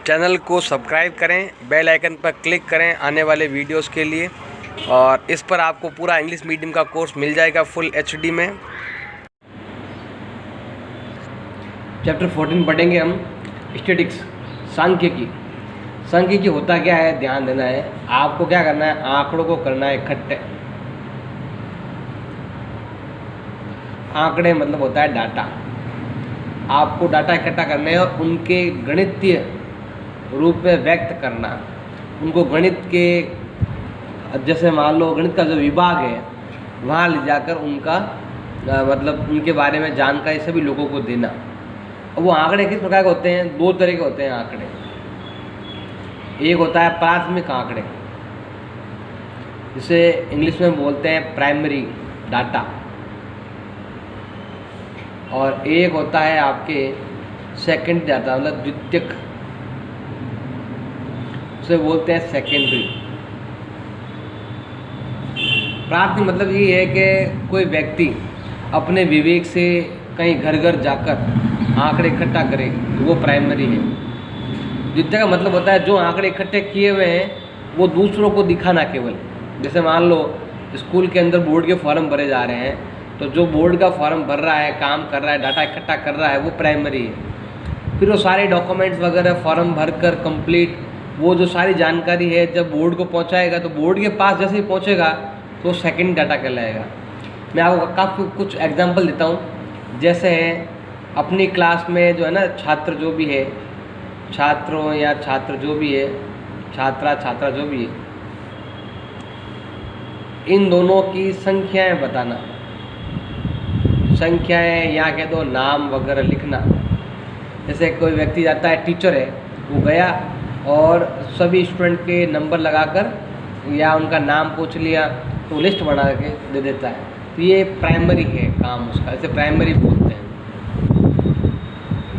Channel को subscribe करें, bell icon पर क्लिक करें आने वाले वीडियोस के लिए। और इस पर आपको पूरा इंग्लिश मीडियम का कोर्स मिल जाएगा फुल HD में। चैप्टर 14 पढ़ेंगे हम, स्टैटिस्टिक्स, सांख्यिकी। सांख्यिकी होता क्या है, ध्यान देना है। आपको क्या करना है, आंकड़ों को करना है इकट्ठे। आंकड़े मतलब होता है डाटा। आपको डाटा इकट्ठा करने हैं और उनके गणितीय रूप में व्यक्त करना। उनको गणित के, जैसे मान लो गणित का जो विभाग है वहाँ ले जाकर उनका मतलब उनके बारे में जानकारी सभी लोगों को देना। अब वो आंकड़े किस प्रकार के होते हैं, दो तरह के होते हैं आंकड़े। एक होता है प्राथमिक आंकड़े, जिसे इंग्लिश में बोलते हैं प्राइमरी डाटा, और एक होता है आपके सेकेंडरी डाटा, मतलब द्वितीयक, उसे बोलते हैं सेकेंडरी। प्राथमिक मतलब ये है कि कोई व्यक्ति अपने विवेक से कहीं घर घर जाकर आंकड़े इकट्ठा करे तो वो प्राइमरी है। द्वितीय का मतलब होता है जो आंकड़े इकट्ठे किए हुए हैं वो दूसरों को दिखाना केवल। जैसे मान लो स्कूल के अंदर बोर्ड के फॉर्म भरे जा रहे हैं, तो जो बोर्ड का फॉर्म भर रहा है, काम कर रहा है, डाटा इकट्ठा कर रहा है, वो प्राइमरी है। फिर वो सारे डॉक्यूमेंट्स वगैरह फॉर्म भर कर कंप्लीट, वो जो सारी जानकारी है जब बोर्ड को पहुंचाएगा तो बोर्ड के पास जैसे ही पहुंचेगा तो सेकंड डाटा कहलाएगा। मैं आपको काफ़ी कुछ एग्जांपल देता हूँ। जैसे अपनी क्लास में जो है ना, छात्र जो भी है, छात्रों या छात्र जो भी है, छात्रा जो भी है, इन दोनों की संख्याएं बताना। संख्याएं या कह दो नाम वगैरह लिखना। जैसे कोई व्यक्ति जाता है, टीचर है, वो गया और सभी स्टूडेंट के नंबर लगाकर या उनका नाम पूछ लिया तो लिस्ट बना के दे देता है। तो ये प्राइमरी है काम उसका, इसे प्राइमरी बोलते हैं।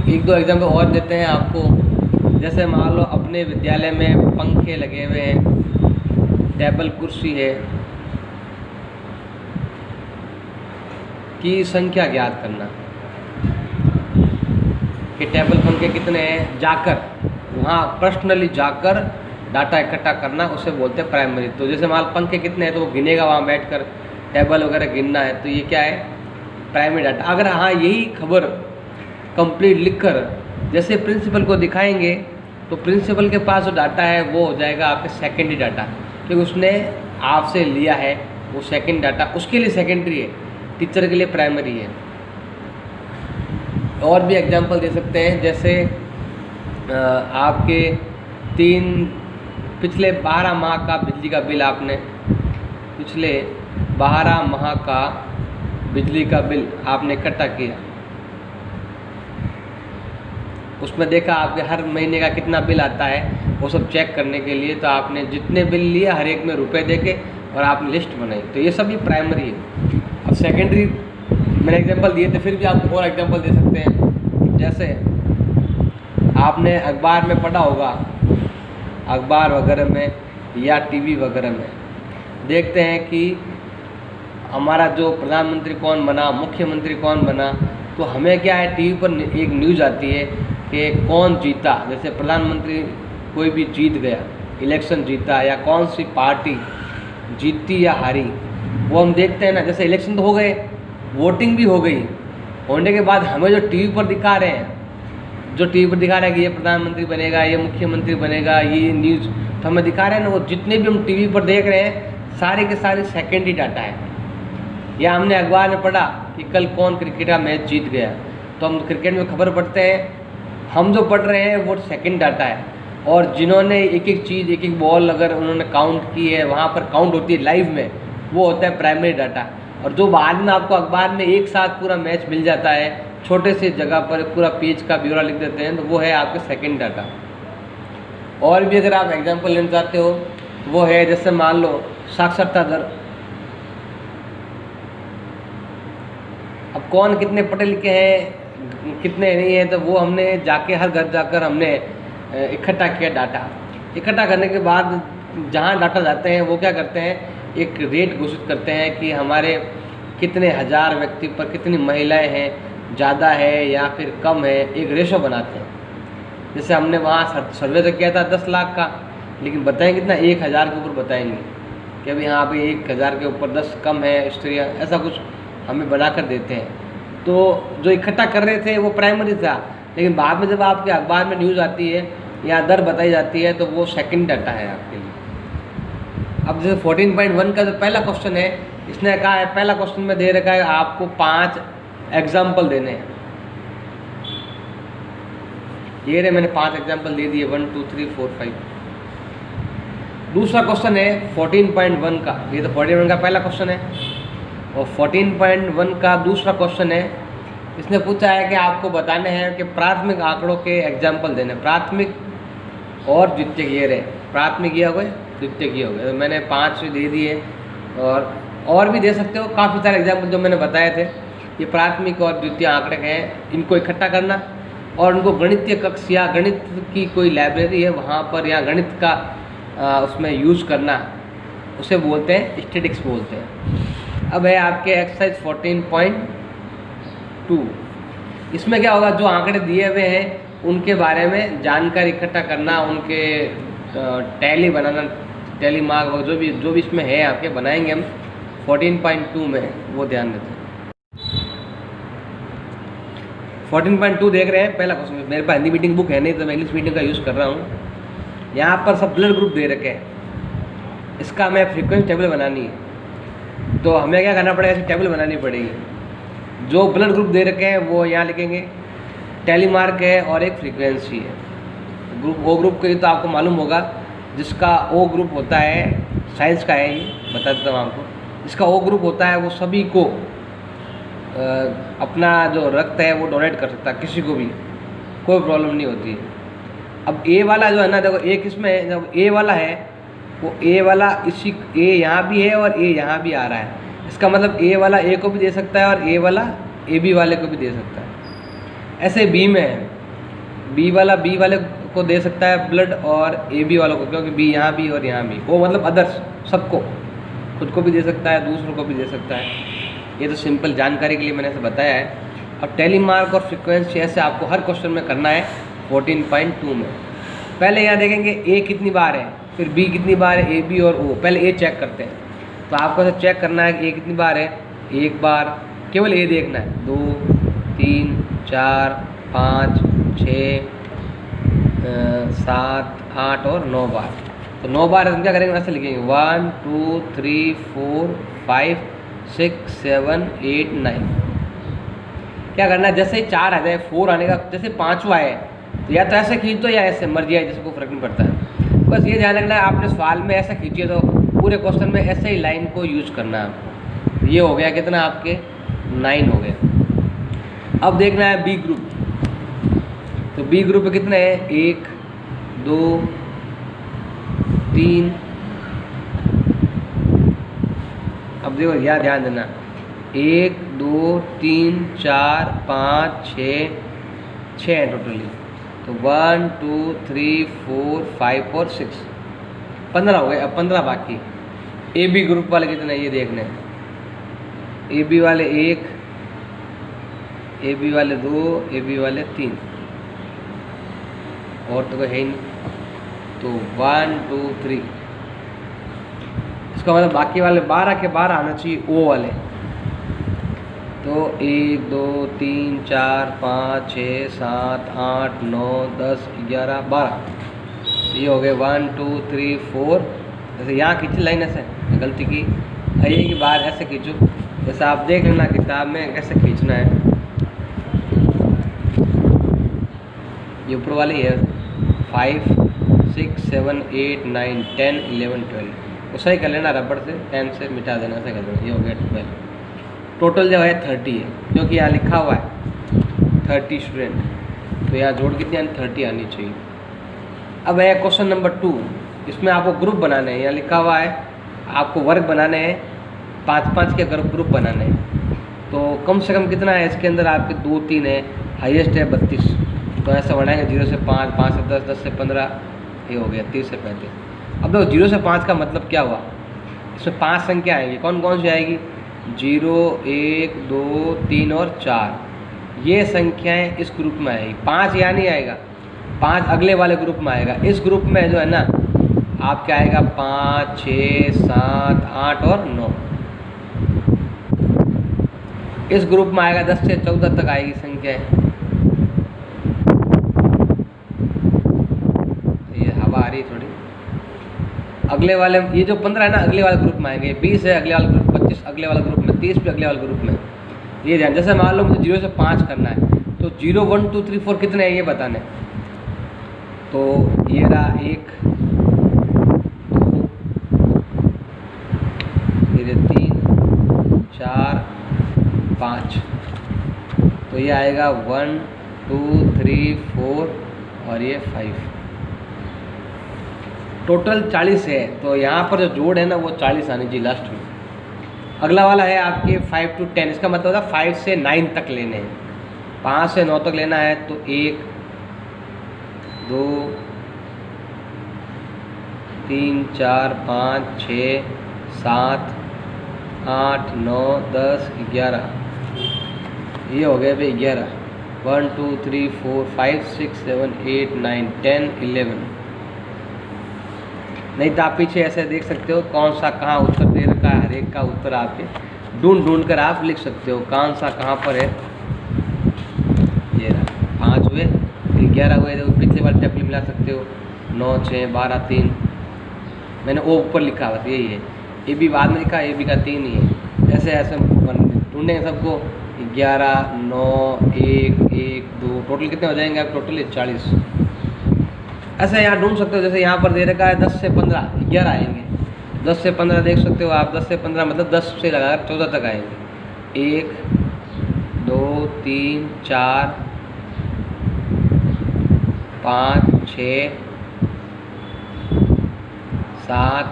एक दो एग्जाम्पल और देते हैं आपको। जैसे मान लो अपने विद्यालय में पंखे लगे हुए हैं, टेबल कुर्सी है, की संख्या ज्ञात करना कि टेबल पंखे कितने हैं, जाकर वहाँ पर्सनली जाकर डाटा इकट्ठा करना, उसे बोलते हैं प्राइमरी। तो जैसे मान पंखे कितने हैं तो वो गिनेगा वहाँ बैठकर, टेबल वगैरह गिनना है, तो ये क्या है, प्राइमरी डाटा। अगर हाँ यही खबर कंप्लीट लिखकर जैसे प्रिंसिपल को दिखाएंगे तो प्रिंसिपल के पास जो डाटा है वो हो जाएगा आपके सेकेंडरी डाटा, क्योंकि उसने आपसे लिया है वो सेकेंड डाटा, उसके लिए सेकेंडरी है, टीचर के लिए प्राइमरी है। और भी एग्जांपल दे सकते हैं। जैसे आपके पिछले 12 माह का बिजली का बिल, आपने पिछले 12 माह का बिजली का बिल आपने इकट्ठा किया, उसमें देखा आपके हर महीने का कितना बिल आता है, वो सब चेक करने के लिए तो आपने जितने बिल लिए हर एक में रुपए देके और आपने लिस्ट बनाई, तो ये सब भी प्राइमरी है। अब सेकेंडरी मैंने एग्जांपल दिए थे, फिर भी आप और एग्जांपल दे सकते हैं। जैसे आपने अखबार में पढ़ा होगा, अखबार वगैरह में या टीवी वगैरह में देखते हैं कि हमारा जो प्रधानमंत्री कौन बना, मुख्यमंत्री कौन बना, तो हमें क्या है, टीवी पर एक न्यूज़ आती है कि कौन जीता। जैसे प्रधानमंत्री कोई भी जीत गया, इलेक्शन जीता, या कौन सी पार्टी जीती या हारी, वो हम देखते हैं ना। जैसे इलेक्शन तो हो गए, वोटिंग भी हो गई, होने के बाद हमें जो टीवी पर दिखा रहे हैं, कि ये प्रधानमंत्री बनेगा, ये मुख्यमंत्री बनेगा, ये न्यूज़ तो हमें दिखा रहे हैं ना, वो जितने भी हम टीवी पर देख रहे हैं सारे के सारे सेकेंडरी डाटा है। या हमने अखबार में पढ़ा कि कल कौन क्रिकेट का मैच जीत गया, तो हम क्रिकेट में खबर पढ़ते हैं, हम जो पढ़ रहे हैं वो सेकेंड डाटा है। और जिन्होंने एक एक चीज़, एक एक बॉल अगर उन्होंने काउंट की है, वहाँ पर काउंट होती है लाइव में, वो होता है प्राइमरी डाटा। और जो बाद में आपको अखबार में एक साथ पूरा मैच मिल जाता है, छोटे से जगह पर पूरा पेज का ब्यौरा लिख देते हैं, तो वो है आपके सेकेंड डाटा। और भी अगर आप एग्जांपल लेना चाहते हो वो है, जैसे मान लो साक्षरता दर। अब कौन कितने पढ़े लिखे हैं, कितने नहीं हैं, तो वो हमने जाके हर घर जाकर हमने इकट्ठा किया डाटा। इकट्ठा करने के बाद जहाँ डाटा जाते हैं वो क्या करते हैं, एक रेट घोषित करते हैं कि हमारे कितने हज़ार व्यक्ति पर कितनी महिलाएं हैं, ज़्यादा है या फिर कम है, एक रेशो बनाते हैं। जैसे हमने वहाँ सर्वे तो किया था 10 लाख का, लेकिन बताएंगे कितना, 1000 के ऊपर बताएंगे कि अभी यहाँ पे 1000 के ऊपर 10 कम है स्त्रियाँ, ऐसा कुछ हमें बना कर देते हैं। तो जो इकट्ठा कर रहे थे वो प्राइमरी था, लेकिन बाद में जब आपके अखबार में न्यूज़ आती है या दर बताई जाती है तो वो सेकंड डाटा है आपके लिए। अब जैसे 14.1 का जो पहला क्वेश्चन है, इसने कहा है, पहला क्वेश्चन में दे रखा है आपको 5 एग्जाम्पल देने हैं। ये रहे, मैंने 5 एग्जाम्पल दे दिए, 1 2 3 4 5। दूसरा क्वेश्चन है 14.1 का, ये तो 14.1 का पहला क्वेश्चन है, और 14.1 का दूसरा क्वेश्चन है। इसने पूछा है कि आपको बताने हैं कि प्राथमिक आंकड़ों के एग्जाम्पल देने, प्राथमिक और द्वितीयक। ये रहे, प्राथमिक ये हो गए, द्वितीयक ये हो गए। तो मैंने 5 दे दिए, और भी दे सकते हो, काफ़ी सारे एग्जाम्पल जो मैंने बताए थे। ये प्राथमिक और द्वितीय आंकड़े हैं, इनको इकट्ठा करना और उनको गणितीय कक्ष या गणित की कोई लाइब्रेरी है वहाँ पर, या गणित का उसमें यूज़ करना, उसे बोलते हैं स्टैटिस्टिक्स बोलते हैं। अब है आपके एक्सरसाइज 14.2। इसमें क्या होगा, जो आंकड़े दिए हुए हैं उनके बारे में जानकारी इकट्ठा करना, उनके टैली बनाना, टैली मार्क, जो भी इसमें है आपके बनाएंगे हम 14.2 में, वो ध्यान देते हैं। 14.2 देख रहे हैं, पहला क्वेश्चन। मेरे पास हिंदी मीटिंग बुक है नहीं तो मैं इंग्लिश मीटिंग का यूज़ कर रहा हूँ। यहाँ पर सब ब्लड ग्रुप दे रखे हैं, इसका हमें फ्रीक्वेंसी टेबल बनानी है। तो हमें क्या करना पड़ेगा, ऐसी टेबल बनानी पड़ेगी। जो ब्लड ग्रुप दे रखे हैं वो यहाँ लिखेंगे, टैली मार्क है और एक फ्रीक्वेंसी है। ग्रुप ओ ग्रुप के तो आपको मालूम होगा, जिसका ओ ग्रुप होता है, साइंस का है ये, बता देता हूँ आपको। जिसका ओ ग्रुप होता है वो सभी को अपना जो रक्त है वो डोनेट कर सकता है, किसी को भी कोई प्रॉब्लम नहीं होती है। अब ए वाला जो है ना, देखो एक इसमें जब ए वाला है, वो ए वाला इसी ए यहाँ भी है और ए यहाँ भी आ रहा है। इसका मतलब ए वाला ए को भी दे सकता है और ए वाला ए बी वाले को भी दे सकता है। ऐसे बी में है, बी वाला बी वाले को दे सकता है ब्लड और ए बी वालों को, क्योंकि बी यहाँ भी और यहाँ भी। वो मतलब अदर्स सबको, खुद को भी दे सकता है, दूसरों को भी दे सकता है। ये तो सिंपल जानकारी के लिए मैंने ऐसे बताया है। अब टैली मार्क और फ्रीक्वेंसी ऐसे आपको हर क्वेश्चन में करना है 14.2 में। पहले यहाँ देखेंगे ए कितनी बार है, फिर बी कितनी बार है, ए बी और ओ। पहले ए चेक करते हैं, तो आपको ऐसे चेक करना है कि ए कितनी बार है। एक बार केवल ए देखना है, 2 3 4 5 6 7 8 और 9 बार। तो 9 बार हम क्या करेंगे, ऐसे लिखेंगे 1 2 3 4 5 6 7 8 9। क्या करना है, जैसे ही 4 आ जाए, 4 आने का, जैसे 5वां है तो या तो ऐसे खींच दो या ऐसे, मर्जी है, जिसको फर्क नहीं पड़ता है। बस ये ध्यान रखना है, आपने सवाल में ऐसा खींचिए तो पूरे क्वेश्चन में ऐसे ही लाइन को यूज़ करना है आपको। ये हो गया कितना, आपके 9 हो गए। अब देखना है बी ग्रुप। तो बी ग्रुप में कितने हैं, 1 2 3। अब देखो यहाँ ध्यान देना, 1 2 3 4 5 6 है टोटली। तो 1 2 3 4 5 और 6, 15 हो गए। अब 15 बाकी। ए बी ग्रुप वाले कितने, ये देखने हैं। ए बी वाले 1, ए बी वाले 2, ए बी वाले 3, और तो कोई है ही नहीं। तो 1 2 3, इसका मतलब बाकी वाले 12 के 12 आना चाहिए ओ वाले। तो 1 2 3 4 5 6 7 8 9 10 11 12। ये हो गए 1 2 3 4। जैसे यहाँ खींची लाइन, ऐसे गलती की, आइए कि बाहर ऐसे खींचो, जैसे आप देख लेना किताब में कैसे खींचना है। ये ऊपर वाले ही है, 5 6 7 8 9 10 11 12। वो सही कर लेना, रबड़ से 10 से मिटा देना, ऐसे कर देना। ये हो गया 12। टोटल जो है 30 है, क्योंकि यहाँ लिखा हुआ है 30 स्टूडेंट, तो यहाँ जोड़ कितनी आनी, 30 आनी चाहिए। अब है क्वेश्चन नंबर 2। इसमें आपको ग्रुप बनाने हैं, यहाँ लिखा हुआ है आपको वर्ग बनाने हैं, 5-5 के ग्रुप बनाने हैं। तो कम से कम कितना है इसके अंदर, आपके 2 3 है, हाईएस्ट है 32। तो ऐसा बढ़ाएंगे 0 से 5, 5 से 10, 10 से 15, ये हो गया 30 से 35। अब देखो 0 से 5 का मतलब क्या हुआ, इसमें 5 संख्या आएंगी। कौन कौन सी आएगी, 0 1 2 3 और 4। ये संख्याएं इस ग्रुप में आएगी। 5 यहाँ नहीं आएगा, 5 अगले वाले ग्रुप में आएगा। इस ग्रुप में जो है ना आपका आएगा 5, 6, 7, 8 और 9। इस ग्रुप में आएगा 10 से 14 तक आएगी संख्या है। ये हवा आ रही थोड़ी। अगले वाले ये जो 15 है ना अगले वाले ग्रुप में आएंगे, 20 है अगले वाले ग्रुप, 25 अगले वाले ग्रुप में, 30 भी अगले वाले ग्रुप में। ये ध्यान, जैसे मान लो मुझे 0 से 5 करना है तो 0, 1, 2, 3, 4 कितने हैं ये बताने। तो ये रहा 1, 2, फिर 3, 4, 5। तो ये आएगा 1, 2, 3, 4 और ये 5। टोटल 40 है। तो यहाँ पर जो जोड़ है ना वो 40 आनी चाहिए लास्ट में। अगला वाला है आपके 5 to 10। इसका मतलब है 5 से 9 तक लेने हैं। 5 से 9 तक लेना है तो 1, 2, 3, 4, 5, 6, 7, 8, 9, 10, 11। ये हो गया भाई 11। 1, 2, 3, 4, 5, 6, 7, 8, 9, 10, 11। नहीं तो आप पीछे ऐसे देख सकते हो कौन सा कहाँ उत्तर दे रखा है। हर एक का उत्तर आपके ढूंढ कर आप लिख सकते हो कौन सा कहाँ पर है। ये रहा 5 हुए, फिर 11 हुए, तो पिछले वाले टेबल मिला सकते हो। 9, 6, 12, 3। मैंने ओ ऊपर लिखा बस यही है। ए बी बाद में लिखा, ए बी का 3 ही है। ऐसे ऐसे ढूंढेंगे सबको। 11, 9, 1, 1, 2 टोटल कितने हो जाएंगे आप? टोटल 40। ऐसे यहाँ ढूंढ सकते हो। जैसे यहाँ पर दे रखा है 10 से 15, 11 आएंगे। 10 से 15 देख सकते हो आप। 10 से 15 मतलब 10 से लगाकर 14 तक आएंगे। 1, 2, 3, 4, 5, 6, 7,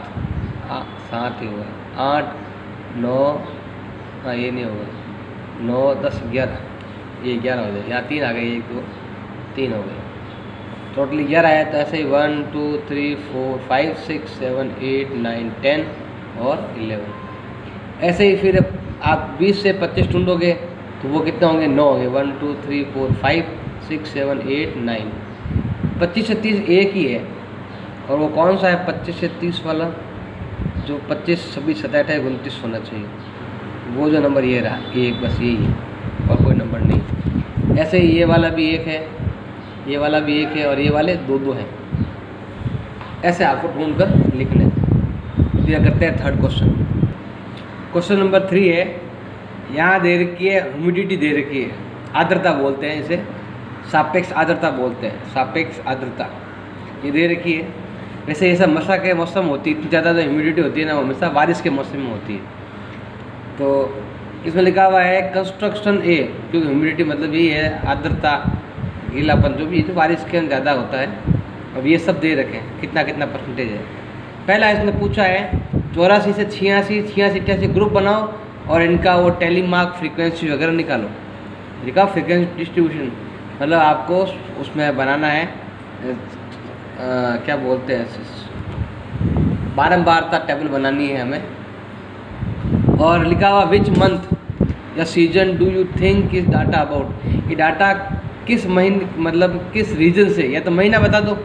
7 ही होगा। 8, 9, हाँ ये नहीं होगा। 9, 10, 11। ये 11 हो जाए। यहाँ 3 आ गए, 1, 2, 3 हो गए। टोटली 11 आया। तो ऐसे ही 1, 2, 3, 4, 5, 6, 7, 8, 9, 10 और 11। ऐसे ही फिर आप 20 से 25 ढूंढोगे तो वो कितने होंगे? 9 होंगे। 1, 2, 3, 4, 5, 6, 7, 8, 9। 25 से 30 एक ही है। और वो कौन सा है 25 से 30 वाला? जो 25, 26, 27, 29 होना चाहिए। वो जो नंबर ये रहा 1, बस यही है और कोई नंबर नहीं। ऐसे ही ये वाला भी 1 है, ये वाला भी 1 है और ये वाले 2 हैं। ऐसे आपको ढूंढ कर लिखना है। फिर करते हैं थर्ड क्वेश्चन। क्वेश्चन नंबर 3 है। यहाँ दे रखी है ह्यूमिडिटी दे रखी है, आर्द्रता बोलते हैं इसे, सापेक्ष आर्द्रता बोलते हैं, सापेक्ष आर्द्रता ये दे रखी है। वैसे ये सब वर्षा के मौसम होती है, इतनी ज़्यादा जो ह्यूमिडिटी होती है ना वो हमेशा बारिश के मौसम में होती है। तो इसमें लिखा हुआ है कंस्ट्रक्शन ए, क्योंकि ह्यूमिडिटी मतलब यही है आर्द्रता, गीलापन जो भी, तो बारिश के ज़्यादा होता है। अब ये सब दे रखे हैं कितना कितना परसेंटेज है। पहला इसने पूछा है 84 से 86, 86, 88 ग्रुप बनाओ और इनका वो टेलीमार्क फ्रीक्वेंसी वगैरह निकालो। लिखा फ्रीक्वेंसी डिस्ट्रीब्यूशन, मतलब आपको उसमें बनाना है क्या बोलते हैं, बारंबारता टेबल बनानी है हमें। और लिखा हुआ विच मंथ या सीजन डू यू थिंक इस डाटा अबाउट, ये डाटा किस महीने मतलब किस रीजन से, या तो महीना बता दो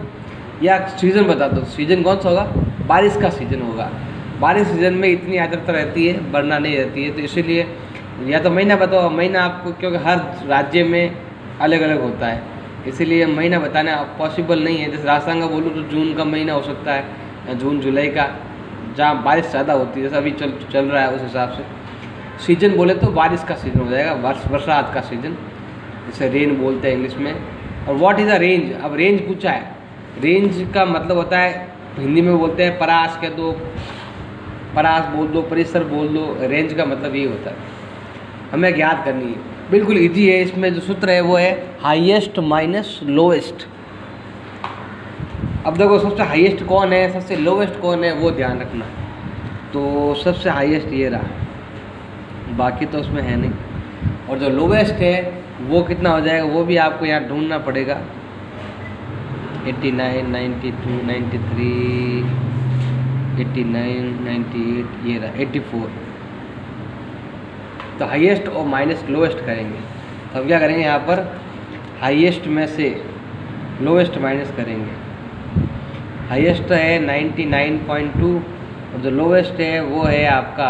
या सीज़न बता दो। सीज़न कौन सा होगा? बारिश का सीज़न होगा। बारिश सीज़न में इतनी आर्द्रता रहती है, वरना नहीं रहती है। तो इसीलिए या तो महीना बताओ। महीना आपको, क्योंकि हर राज्य में अलग अलग होता है, इसीलिए महीना बताना पॉसिबल नहीं है। जैसे राजस्थान का बोलूँ तो जून का महीना हो सकता है, या जून जुलाई का, जहाँ बारिश ज़्यादा होती है, जैसा अभी चल रहा है उस हिसाब से। सीजन बोले तो बारिश का सीज़न हो जाएगा, बरसात का सीज़न, जैसे रेन बोलते हैं इंग्लिश में। और व्हाट इज़ अ रेंज, अब रेंज पूछा है। रेंज का मतलब होता है, हिंदी में बोलते हैं परास कह दो, परास बोल दो, परिसर बोल दो। रेंज का मतलब ये होता है, हमें याद करनी है। बिल्कुल इजी है। इसमें जो सूत्र है वो है हाईएस्ट माइनस लोएस्ट। अब देखो सबसे हाईएस्ट कौन है, सबसे लोवेस्ट कौन है, वो ध्यान रखना। तो सबसे हाईएस्ट ये रहा, बाकी तो उसमें है नहीं। और जो लोवेस्ट है वो कितना हो जाएगा वो भी आपको यहाँ ढूंढना पड़ेगा। 89, 92, 93, 89, 98, ये रहा 84। तो हाईएस्ट और माइनस लोवेस्ट करेंगे। तो अब क्या करेंगे, यहाँ पर हाईएस्ट में से लोवेस्ट माइनस करेंगे। हाईएस्ट है 99.2 और जो लोवेस्ट है वो है आपका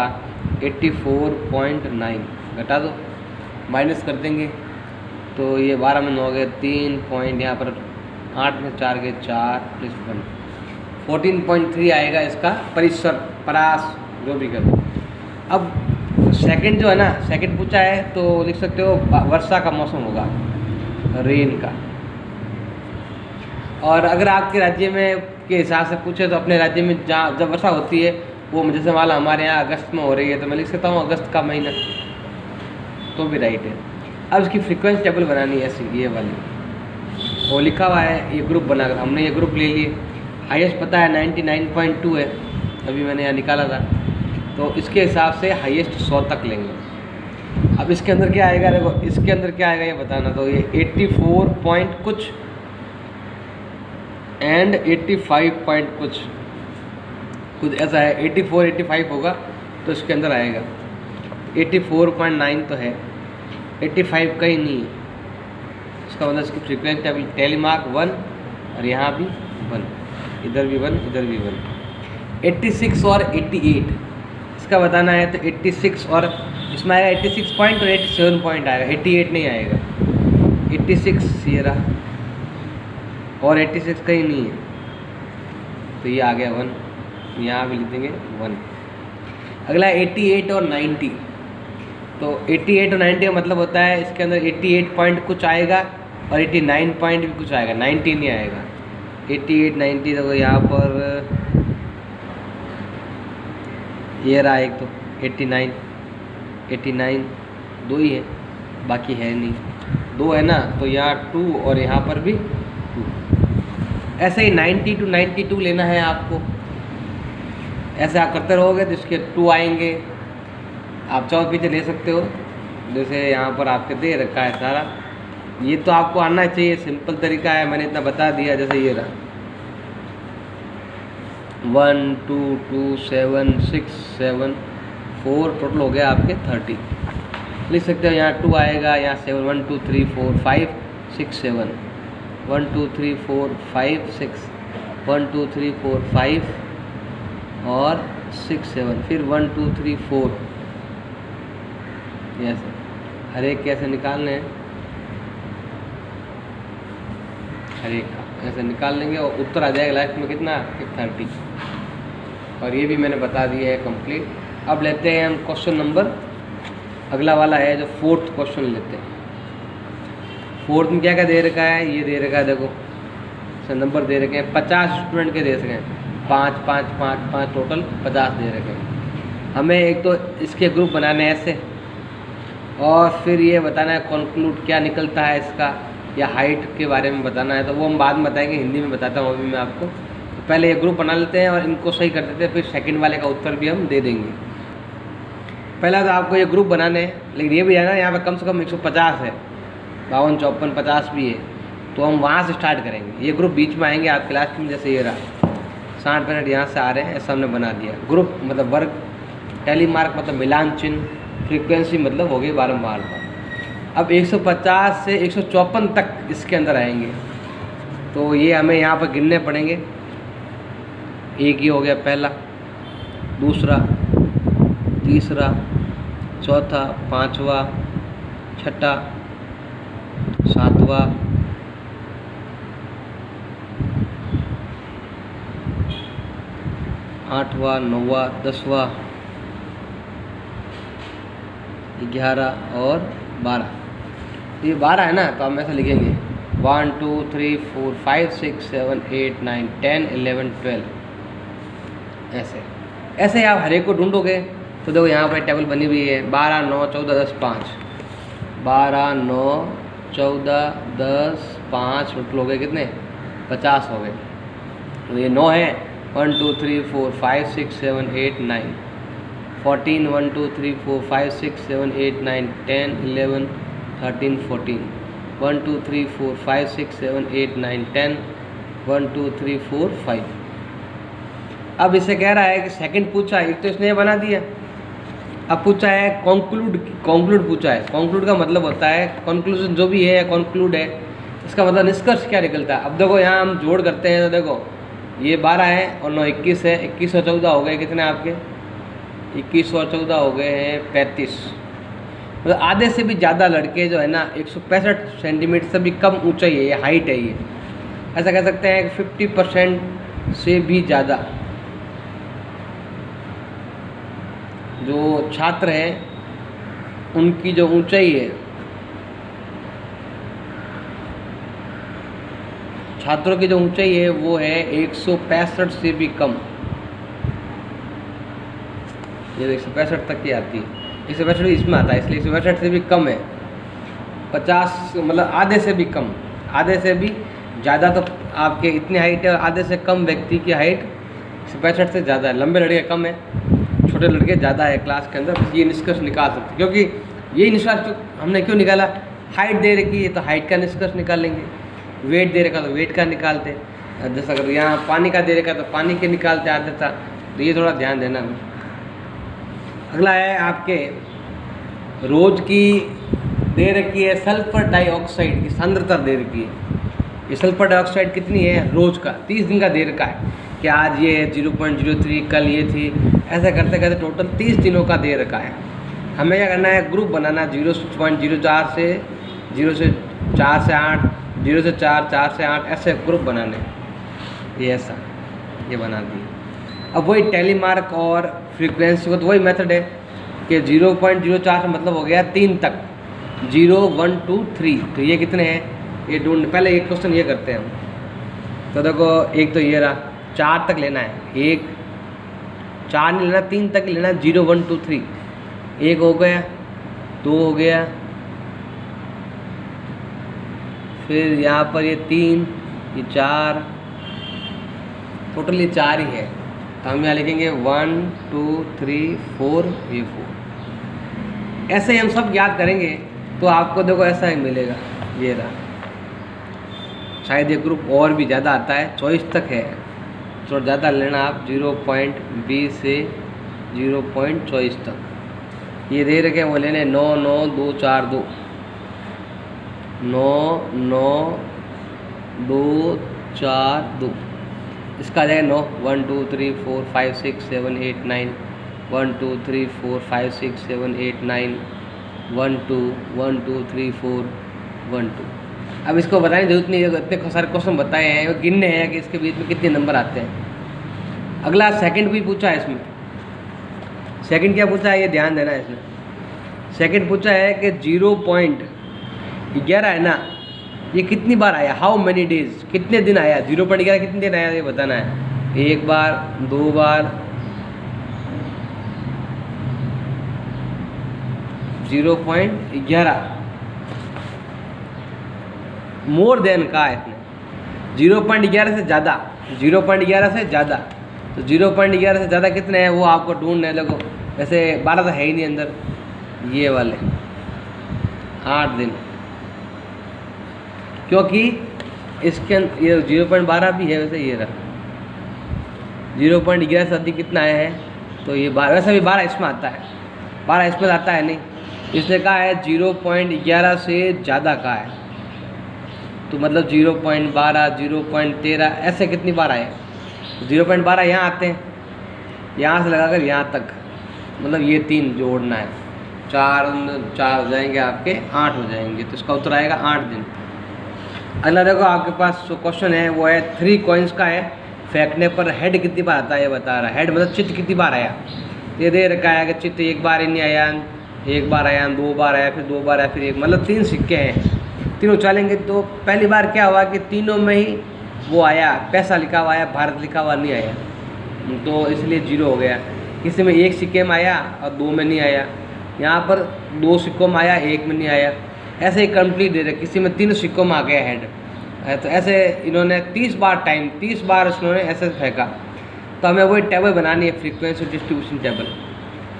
84.9। घटा दो, माइनस कर देंगे तो ये 12 में 9 गए 3 पॉइंट, यहाँ पर 8 में 4 गए 4 प्लस 1 14.3 आएगा इसका परिसर परास जो भी कर। अब सेकंड जो है ना, सेकंड पूछा है तो लिख सकते हो वर्षा का मौसम होगा, रेन का। और अगर आपके राज्य में के हिसाब से पूछे तो अपने राज्य में जहाँ जब वर्षा होती है वो जैसे मान लो हमारे यहाँ अगस्त में हो रही है तो मैं लिख सकता हूँ अगस्त का महीना, तो भी राइट है। अब इसकी फ्रीक्वेंसी टेबल बनानी है ऐसी, ये वाली वो लिखा हुआ है, ये ग्रुप बनाकर हमने ये ग्रुप ले लिए। हाईएस्ट पता है 99.2 है, अभी मैंने यहाँ निकाला था, तो इसके हिसाब से हाईएस्ट 100 तक लेंगे। अब इसके अंदर क्या आएगा, देखो इसके अंदर क्या आएगा ये बताना। तो ये 84 पॉइंट कुछ एंड 85 पॉइंट कुछ ऐसा है, 84 85 होगा तो इसके अंदर आएगा। 84.9 तो है, 85 का ही नहीं है, इसका मतलब इसकी फ्रीक्वेंसी टेबल टेलीमार्क 1 और यहाँ भी 1, इधर भी 1 इधर भी 1। 86 और 88 इसका बताना है तो 86 और इसमें आएगा 86 पॉइंट और 87 पॉइंट आएगा, 88 नहीं आएगा। 86 ये रहा और 86 कहीं नहीं है तो ये आ गया 1, यहाँ भी लिख देंगे 1। अगला 88 और 90, तो 88 और 90 का मतलब होता है इसके अंदर 88 पॉइंट कुछ आएगा और 89 पॉइंट भी कुछ आएगा, 90 नहीं आएगा। 88 90 तो यहाँ पर ये रहा एक, तो 89 दो ही है, बाकी है नहीं, 2 है ना, तो यहाँ 2 और यहाँ पर भी 2। ऐसे ही 90 to 92 लेना है आपको, ऐसे आप करते रहोगे तो इसके 2 आएंगे। आप चाहो पीछे ले सकते हो, जैसे यहाँ पर आपके दे रखा है सारा, ये तो आपको आना चाहिए, सिंपल तरीका है, मैंने इतना बता दिया। जैसे ये रहा 1 2 2 7 6 7 4 टोटल हो गया आपके 30। लिख सकते हो यहाँ 2 आएगा, यहाँ 7 1 2 3 4 5 6 7 1 2 3 4 5 6 1 2 3 4 5 और 6 7 फिर 1 2 3 4। ऐसे हर एक कैसे निकालने हैं, हर एक का ऐसे निकाल लेंगे और उत्तर आ जाएगा लास्ट में कितना 30। और ये भी मैंने बता दिया है कंप्लीट। अब लेते हैं हम क्वेश्चन नंबर, अगला वाला है जो 4th क्वेश्चन लेते हैं। 4th में क्या क्या दे रखा है, ये दे रखा है, देखो नंबर दे रखे हैं 50 स्टूडेंट के दे रखे हैं, 5 5 5 5 टोटल 50 दे रखे हैं। हमें एक तो इसके ग्रुप बनाने हैं ऐसे, और फिर ये बताना है कंक्लूड क्या निकलता है इसका, या हाइट के बारे में बताना है, तो वो हम बाद में बताएंगे, हिंदी में बताता हूँ अभी मैं आपको। तो पहले ये ग्रुप बना लेते हैं और इनको सही कर देते हैं, फिर सेकंड वाले का उत्तर भी हम दे देंगे। पहला तो आपको ये ग्रुप बनाने हैं, लेकिन ये भी है ना यहाँ पे कम से कम 150 है, 52 54 50 भी है, तो हम वहाँ से स्टार्ट करेंगे। ये ग्रुप बीच में आएंगे आपके लास्ट में, जैसे ये रहा 60 मिनट यहाँ से आ रहे हैं, ऐसा हमने बना दिया। ग्रुप मतलब वर्ग, टेलीमार्क मतलब मिलान चिन्ह, फ्रीक्वेंसी मतलब हो गई बारम्बार पर। अब 150 से 154 तक इसके अंदर आएंगे, तो ये हमें यहाँ पर गिनने पड़ेंगे। एक ही हो गया पहला, दूसरा, तीसरा, चौथा, पांचवा, छठा, सातवां, आठवां, नौवां, 10वां, 11 और 12। तो ये 12 है ना, तो हम ऐसा लिखेंगे 1 2 3 4 5 6 7 8 9 10 11 12। ऐसे आप हर एक को ढूंढोगे तो देखो यहाँ पर टेबल बनी हुई है 12 9 14 10 5, 12 9 14 10 5 टोटल हो गए कितने 50 हो गए। तो ये 9 है, 1 2 3 4 5 6 7 8 9 14 1 2 3 4 5 6 7 8 9 10 11 13 14 1 2 3 4 5 6 7 8 9 10 1 2 3 4 5। अब इसे कह रहा है कि सेकंड पूछा, एक तो इसने बना दिया, अब पूछा है कंक्लूड पूछा है। कंक्लूड का मतलब होता है कंक्लूजन जो भी है, कंक्लूड है इसका मतलब निष्कर्ष क्या निकलता है? अब देखो यहाँ हम जोड़ करते हैं तो देखो ये 12 है और 9 21 है, 21 और 14 हो गए कितने आपके? 21 और 14 हो गए हैं 35। मतलब आधे से भी ज़्यादा लड़के जो है ना 165 सेंटीमीटर से भी कम ऊंचाई है, ये हाइट है, ये ऐसा कह सकते हैं कि 50% से भी ज़्यादा जो छात्र हैं उनकी जो ऊंचाई है, छात्रों की जो ऊंचाई है वो है 165 से भी कम। ये 165 तक की आती है, 165 इसमें आता है, इसलिए 165 से भी कम है। 50 मतलब आधे से भी कम, आधे से भी ज़्यादा तो आपके इतनी हाइट है और आधे से कम व्यक्ति की हाइट 165 से ज़्यादा है। लंबे लड़के कम है, छोटे लड़के ज़्यादा है क्लास के अंदर। ये निष्कर्ष निकाल सकते, क्योंकि यही निष्कर्ष हमने क्यों निकाला, हाइट दे रखी है तो हाइट का निष्कर्ष निकाल लेंगे, वेट दे रखा तो वेट का निकालते, जैसा अगर यहाँ पानी का दे रखा तो पानी के निकालते आते था। तो ये थोड़ा ध्यान देना। अगला है आपके रोज की दे रखी है सल्फर डाइऑक्साइड की सांद्रता दे रखी है। ये सल्फर डाइऑक्साइड कितनी है रोज का, 30 दिन का दे रखा है कि आज ये है 0.03, कल ये थी, ऐसा करते करते टोटल 30 दिनों का दे रखा है। हमें क्या करना है, ग्रुप बनाना 0.04 से 0 से 4 से 8, 0 से 4, 4 से 8, ऐसे ग्रुप बनाने। ये ऐसा ये बना दिए। अब वही टैली मार्क और फ्रीक्वेंसी को तो वही मेथड है कि 0.04 का मतलब हो गया 3 तक, 0, 1, 2, 3। तो ये कितने हैं ये ढूंढ, पहले एक क्वेश्चन ये करते हैं हम। तो देखो एक तो ये रहा, 4 तक लेना है, 1, 4 नहीं लेना, 3 तक लेना, 0, 1, 2, 3। 1 हो गया, 2 हो गया, फिर यहाँ पर ये 3, ये 4, टोटल ये 4 ही है। तो हम यहाँ लिखेंगे 1, 2, 3, 4, ये 4। ऐसे ही हम सब याद करेंगे तो आपको देखो ऐसा ही मिलेगा। ये रहा, शायद ये ग्रुप और भी ज़्यादा आता है, 24 तक है, थोड़ा ज़्यादा लेना आप, 0.20 से 0.24 तक। ये दे रखे वो लेने 9, 9, 2, 4, 2, 9, 9, 2, 4, 2। इसका आ जाएगा 9, 1, 2, 3, 4, 5, 6, 7, 8, 9, 1, 2, 3, 4, 5, 6, 7, 8, 9, 1, 2, 1, 2, 3, 4, 1, 2। अब इसको बताने की जरूरत नहीं है, इतने सारे क्वेश्चन बताए हैं, वो गिनने हैं कि इसके बीच में कितने नंबर आते हैं। अगला सेकंड भी पूछा है इसमें। सेकंड क्या पूछा है ये ध्यान देना है इसमें। सेकंड पूछा है कि 0.11 है ना, ये कितनी बार आया, हाउ मेनी डेज, कितने दिन आया, 0.11 कितने दिन आया ये बताना है। 1 बार, 2 बार, 0.11 मोर देन का है इसने, 0.11 से ज़्यादा, 0.11 से ज़्यादा। तो 0.11 से ज़्यादा कितने हैं वो आपको ढूंढने लगो। वैसे 12 तो है ही नहीं अंदर, ये वाले 8 दिन, क्योंकि इसके ये 0.12 भी है। वैसे ये रहा 0.11 से अधिक कितना आया है, तो ये 12, वैसे भी 12 इसमें आता है, 12 इसमें आता है नहीं, इसने कहा है 0.11 से ज़्यादा का है। तो मतलब 0.12, 0.13 ऐसे कितनी बार आए, 0.12 यहाँ आते हैं, यहाँ से लगाकर यहाँ तक, मतलब ये 3 जोड़ना है, 4 हो जाएंगे आपके, 8 हो जाएंगे। तो इसका उत्तर आएगा 8 दिन। अगला देखो आपके पास जो क्वेश्चन है वो है 3 कॉइन्स का है, फेंकने पर हेड कितनी बार आता है ये बता रहा है। हेड मतलब चित्त कितनी बार आया, ये दे रखा है कि चित्त 1 बार ही नहीं आया, 1 बार आया, 2 बार आया, फिर 2 बार आया, फिर 1, मतलब 3 सिक्के हैं, तीनों चलेंगे। तो पहली बार क्या हुआ कि तीनों में ही वो आया, पैसा लिखा हुआ आया, भारत लिखा हुआ नहीं आया, तो इसलिए 0 हो गया। किसी में 1 सिक्के में आया और 2 में नहीं आया, यहाँ पर 2 सिक्कों में आया, 1 में नहीं आया, ऐसे ही कंप्लीट दे रहे। किसी में 3 सिक्कों में आ गया हेड, तो ऐसे इन्होंने 30 बार इन्होंने ऐसे फेंका। तो हमें वही टेबल बनानी है, फ्रीक्वेंसी डिस्ट्रीब्यूशन टेबल।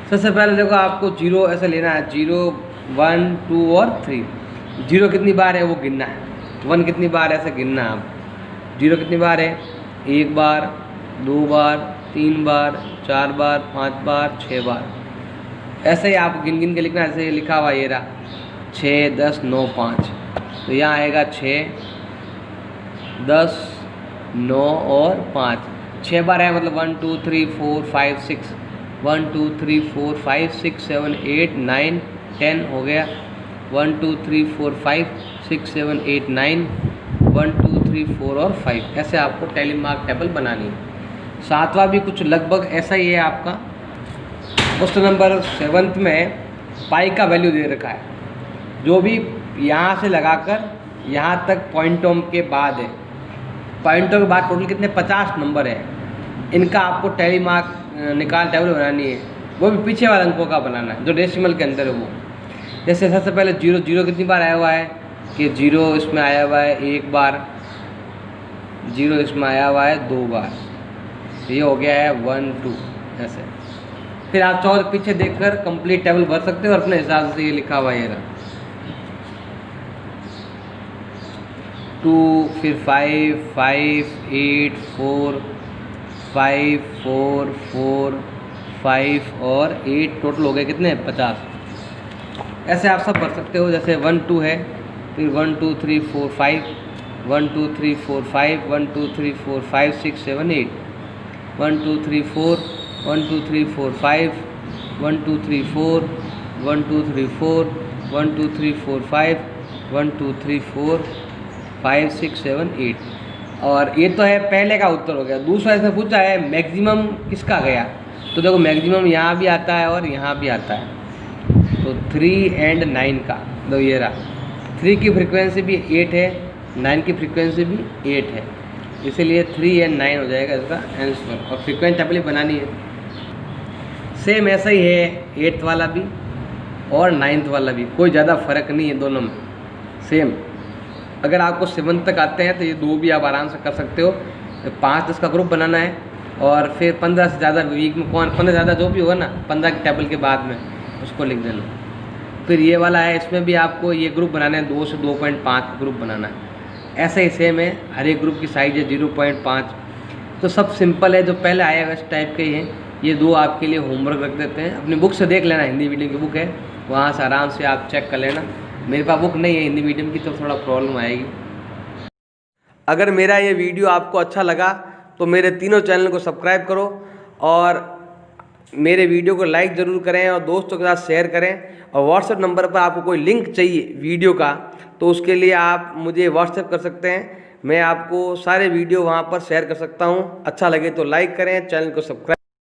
सबसे पहले देखो आपको 0 ऐसे लेना है, 0, 1, 2 और 3। 0 कितनी बार है वो गिनना है, 1 कितनी बार है ऐसे गिनना है आप। 0 कितनी बार है, 1 बार, 2 बार, 3 बार, 4 बार, 5 बार, 6 बार, ऐसे ही आप गिन के लिखना। ऐसे ही लिखा हुआ ये रहा 6, 10, 9, 5। तो यहाँ आएगा 6, 10, 9 और 5, 6 बार है, मतलब 1 2 3 4 5 6, 1 2 3 4 5 6 7 8 9 10 हो गया। 1 2 3 4 5 6 7 8 9, 1 2 3 4 और 5, ऐसे आपको टैली मार्क टेबल बनानी है। सातवां भी कुछ लगभग ऐसा ही है आपका। क्वेश्चन नंबर 7 में पाई का वैल्यू दे रखा है, जो भी यहाँ से लगाकर यहाँ तक पॉइंटों के बाद है, पॉइंटों के बाद टोटल कितने 50 नंबर है, इनका आपको टैली मार्क निकाल टेबल बनानी है, वो भी पीछे वाले अंकों का बनाना है जो डेसिमल के अंदर है वो। जैसे सबसे पहले 0, 0 कितनी बार आया हुआ है कि 0 इसमें आया हुआ है 1 बार, 0 इसमें आया हुआ है 2 बार, ये हो गया है 1 2 ऐसे। फिर आप चाहो तो पीछे देखकर कंप्लीट टेबल भर सकते हो और अपने हिसाब से ये लिखा हुआ है 2, फिर 5 5 8 4 5 4 4 5 और 8, टोटल हो गए कितने 50। ऐसे आप सब भर सकते हो। जैसे 1 2 है, फिर 1 2 3 4 5, 1 2 3 4 5, 1 2 3 4 5 6 7 8, 1 2 3 4, 1 2 3 4 5, 1 2 3 4, 1 2 3 4, 1 2 3 4 5, 1 2 3 4 5 6 7 8। और ये तो है पहले का उत्तर हो गया। दूसरा इसमें पूछा है मैक्सिमम किसका गया, तो देखो मैक्सिमम यहाँ भी आता है और यहाँ भी आता है। तो 3 और 9 का, तो ये रहा, 3 की फ्रीक्वेंसी भी 8 है, 9 की फ्रीक्वेंसी भी 8 है, इसीलिए 3 और 9 हो जाएगा इसका आंसर। और फ्रीक्वेंसी टेबल बनानी है। सेम ऐसा ही है 8th वाला भी और 9th वाला भी, कोई ज़्यादा फ़र्क नहीं है दोनों में, सेम। अगर आपको 7th तक आते हैं तो ये 2 भी आप आराम से कर सकते हो। 5-10 का ग्रुप बनाना है और फिर 15 से ज़्यादा वीक में 15 ज़्यादा जो भी होगा ना 15 के टेबल के बाद में उसको लिख देना। फिर ये वाला है, इसमें भी आपको ये ग्रुप बनाना है, 2 से 2.5 ग्रुप बनाना है। ऐसे ही सेम है, हर एक ग्रुप की साइज है 0.5। तो सब सिंपल है, जो पहले आया इस टाइप के ही हैं। ये 2 आपके लिए होमवर्क रख देते हैं, अपनी बुक से देख लेना, हिंदी मीडियम की बुक है, वहाँ से आराम से आप चेक कर लेना। मेरे पास बुक नहीं है हिंदी मीडियम की, तो थोड़ा प्रॉब्लम आएगी। अगर मेरा ये वीडियो आपको अच्छा लगा तो मेरे तीनों चैनल को सब्सक्राइब करो और मेरे वीडियो को लाइक ज़रूर करें और दोस्तों के साथ शेयर करें। और व्हाट्सएप नंबर पर आपको कोई लिंक चाहिए वीडियो का, तो उसके लिए आप मुझे व्हाट्सएप कर सकते हैं, मैं आपको सारे वीडियो वहाँ पर शेयर कर सकता हूँ। अच्छा लगे तो लाइक करें, चैनल को सब्सक्राइब